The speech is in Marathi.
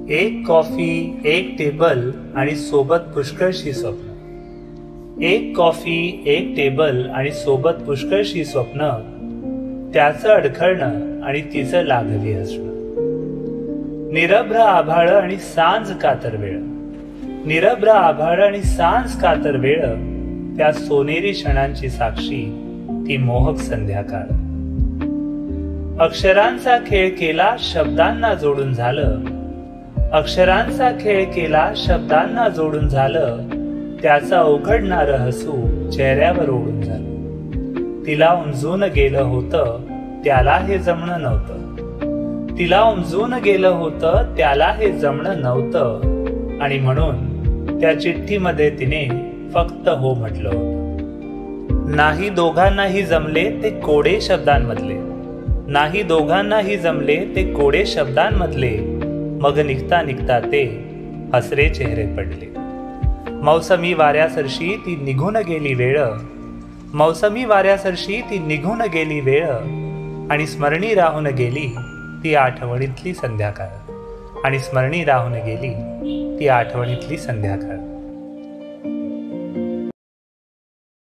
एक कॉफी, एक टेबल आणि सोबत पुष्कळशी स्वप्न. एक कॉफी, एक टेबल आणि सोबत पुष्कळशी स्वप्न. त्याचं अडखळणं आणि तिचं लाघवी असणं. निरभ्र आभाळ आणि सांज कातर वेळ. निरभ्र आभाळ आणि सांज कातर वेळ. त्या सोनेरी क्षणांची साक्षी ती मोहक संध्याकाळ. अक्षरांचा खेळ केला, शब्दांना जोडून झालं. अक्षरांचा खेळ केला, शब्दांना जोडून झालं. त्याचं अवघडणारं हसू चेहऱ्यावर ओढून झालं. तिला उमजून गेलं होतं, त्याला हे जमणं नव्हतं. तिला उमजून गेलं होतं, त्याला हे जमणं नव्हतं. आणि म्हणून त्या चिठ्ठीमध्ये तिने फक्त हो म्हटलं होतं. नाही दोघांनाही जमले ते कोडे शब्दांमधले. नाही दोघांनाही जमले ते कोडे शब्दांमधले. मग निघता निघता ते हसरे चेहरे पडले. मौसमी वाऱ्यासरशी ती निघून गेली वेळ. मौसमी वाऱ्यासरशी ती निघून गेली वेळ. आणि स्मरणी राहून गेली ती आठवणीतली संध्याकाळ. आणि स्मरणी राहून गेली ती आठवणीतली संध्याकाळ.